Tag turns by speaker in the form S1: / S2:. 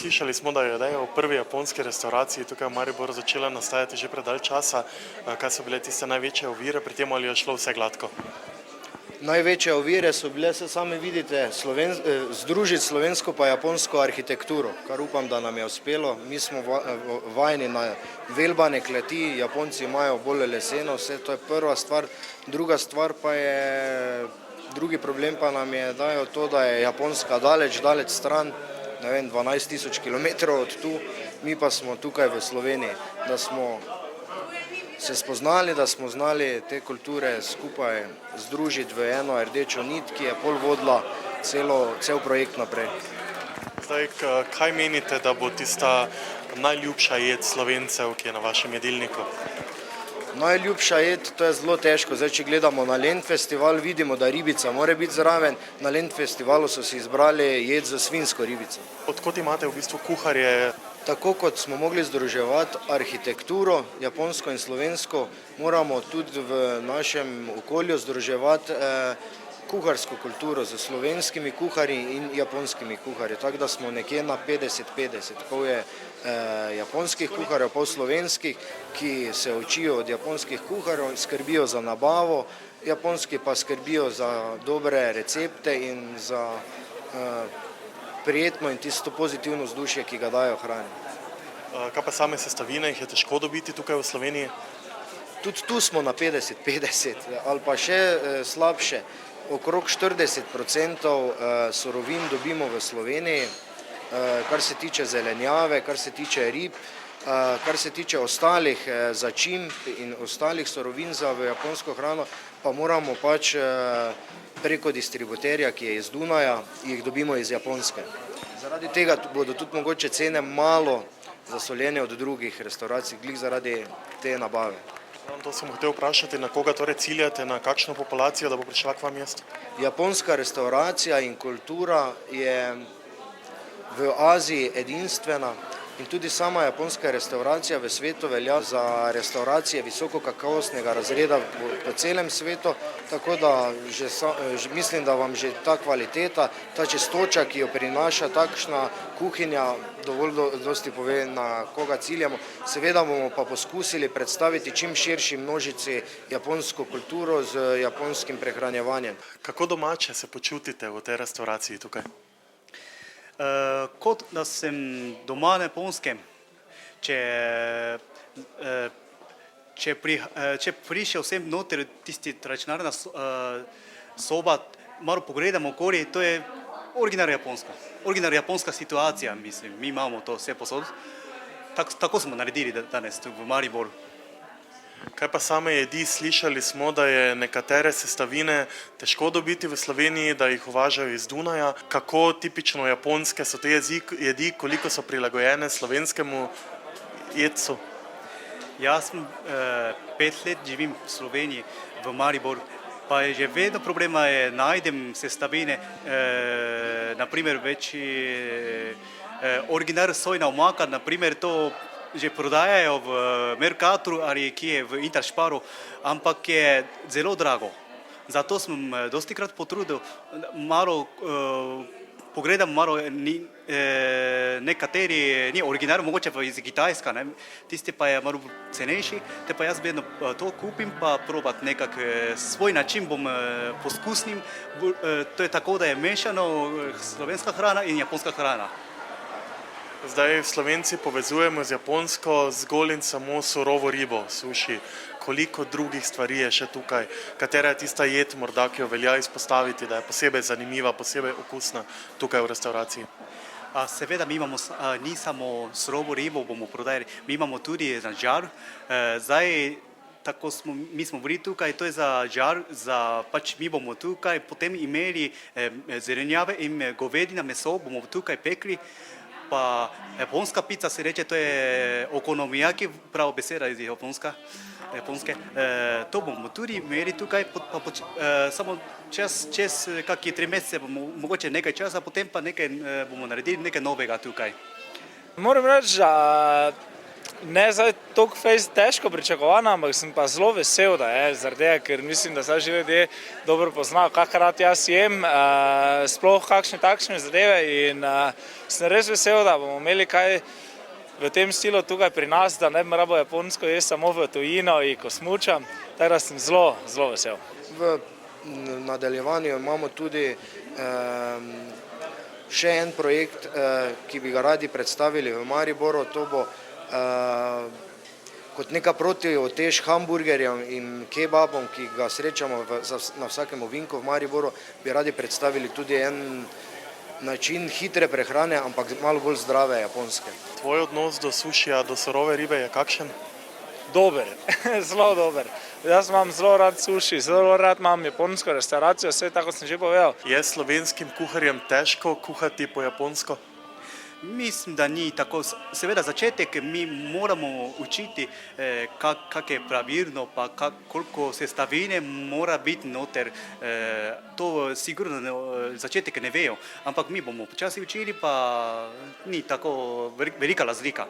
S1: slišali smo, da je ideja o prvi japonski restavraciji tukaj v Mariboru začela nastajati že pred dalj časa. Kaj so bile tiste največje ovire pri tem, ali je šlo vse gladko?
S2: Največje ovire so bile, se sami vidite, združiti slovensko pa japonsko arhitekturo, kar upam, da nam je uspelo. Mi smo vajeni na velbane kleti, Japonci imajo bolj leseno, vse to je prva stvar. Drugi problem pa nam je dajo to, da je Japonska daleč stran, 12 000 kilometrov od tu, mi pa smo tukaj v Sloveniji, da smo se spoznali, da smo znali te kulture skupaj združiti v eno rdečo nit, ki je pol vodila cel projekt naprej.
S1: Zdaj, kaj menite, da bo tista najljubša jed Slovencev, ki je na vašem jedilniku?
S2: Najljubša jed, to je zelo težko. Zdaj, če gledamo na Lent festival, vidimo, da ribica mora biti zraven. Na Lent festivalu so si izbrali jed za svinjsko ribico.
S1: Odkot imate v bistvu kuharje?
S2: Tako kot smo mogli združevati arhitekturo, japonsko in slovensko, moramo tudi v našem okolju združevati kuharsko kulturo z slovenskimi kuharji in japonskimi kuharji. Tako da smo nekje na 50-50. Pol je japonskih kuharjev, pol slovenskih, ki se učijo od japonskih kuharjev, skrbijo za nabavo, japonski pa skrbijo za dobre recepte in za prijetno in tisto pozitivno vzdušje, ki ga dajo hrani.
S1: Kaj pa same sestavine, jih je težko dobiti tukaj v Sloveniji?
S2: Tudi tu smo na 50-50 ali pa še slabše. Okrog 40% surovin dobimo v Sloveniji, kar se tiče zelenjave, kar se tiče rib, kar se tiče ostalih začimb in ostalih surovin za japonsko hrano, pa moramo pač preko distributerja, ki je iz Dunaja, jih dobimo iz Japonske. Zaradi tega bodo tudi mogoče cene malo zasoljene od drugih restavracij, glih zaradi te nabave.
S1: To sem hotel vprašati, na koga torej ciljate, na kakšno populacijo, da bo prišla k vam jesti?
S2: Japonska restauracija in kultura je v Aziji edinstvena in tudi sama japonska restauracija v svetu velja za restauracije visokokakovostnega razreda po celem svetu, tako da mislim, da vam že ta kvaliteta, ta čistoča, ki jo prinaša takšna kuhinja, dovolj dosti pove, na koga ciljamo. Seveda bomo pa poskusili predstaviti čim širši množici japonsko kulturo z japonskim prehranjevanjem.
S1: Kako domače se počutite v tej restauraciji tukaj?
S3: Kot da sem doma na Japonskem, če prišel sem noter tisti tradicionalna soba, malo pogledamo okoli, to je originalna japonska situacija, mislim, mi imamo to vse posod. Tako smo naredili danes tu v Mariboru.
S1: Kaj pa same jedi? Slišali smo, da je nekatere sestavine težko dobiti v Sloveniji, da jih uvažajo iz Dunaja. Kako tipično japonske so te jedi, koliko so prilagojene slovenskemu jedcu?
S3: Jaz sem 5 let živim v Sloveniji, v Mariboru, pa je že vedno problema najdem sestavine, naprimer večji original sojna omaka, naprimer to že prodajajo v Mercatoru ali kje v Intersparu, ampak je zelo drago. Zato sem dostikrat potrudil, malo pogledam, malo nekateri, ni original, mogoče pa iz Kitajska, tisti pa je malo cenejši, te pa jaz vedno to kupim, pa probat nekak svoj način bom poskusnim. To je tako, da je mešano slovenska hrana in japonska hrana.
S1: Zdaj Slovenci povezujemo z japonsko zgolj in samo surovo ribo, suši. Koliko drugih stvari je še tukaj? Katera je tista jed morda, ki jo velja izpostaviti, da je posebej zanimiva, posebej okusna tukaj v restavraciji?
S3: Seveda mi imamo, ni samo surovo ribo bomo prodajali, mi imamo tudi na žar. Zdaj, tako mi smo bili tukaj, to je za žar, pač mi bomo tukaj potem imeli zelenjave in govedina meso, bomo tukaj pekli. Pa japonska pica se reče, to je okonomiyaki, prava beseda iz japonske. To bomo tudi imeli tukaj, samo čez kakšne 3 mesece bomo mogoče nekaj časa, potem pa bomo naredili nekaj novega tukaj.
S4: Moram reči, da Ne zdaj toliko fejst težko pričakovano, ampak sem pa zelo vesel, da je, zaradi tega, ker mislim, da zdaj že ljudje dobro poznajo, kakrat jaz jem, sploh kakšne takšne zadeve in sem res vesel, da bomo imeli kaj v tem stilu tukaj pri nas, da ne bi rabo japonsko jesti samo v tujino in ko smučam, tako da sem zelo, zelo vesel.
S2: V nadaljevanju imamo tudi še en projekt, ki bi ga radi predstavili v Mariboru, to bo kot neka protiutež hamburgerjem in kebabom, ki ga srečamo na vsakem ovinku v Mariboru, bi radi predstavili tudi en način hitre prehrane, ampak malo bolj zdrave japonske.
S1: Tvoj odnos do sušija, do surove ribe je kakšen?
S4: Dober, zelo dober. Jaz imam zelo rad suši, zelo rad imam japonsko restauracijo, vse tako sem že povedal.
S1: Je slovenskim kuharjem težko kuhati po japonsko?
S3: Mislim, da ni tako. Seveda začetek mi moramo učiti, kak je pravilno, pa koliko sestavine mora biti noter. To sigurno začetek ne vejo, ampak mi bomo počasi učili, pa ni tako velika razlika.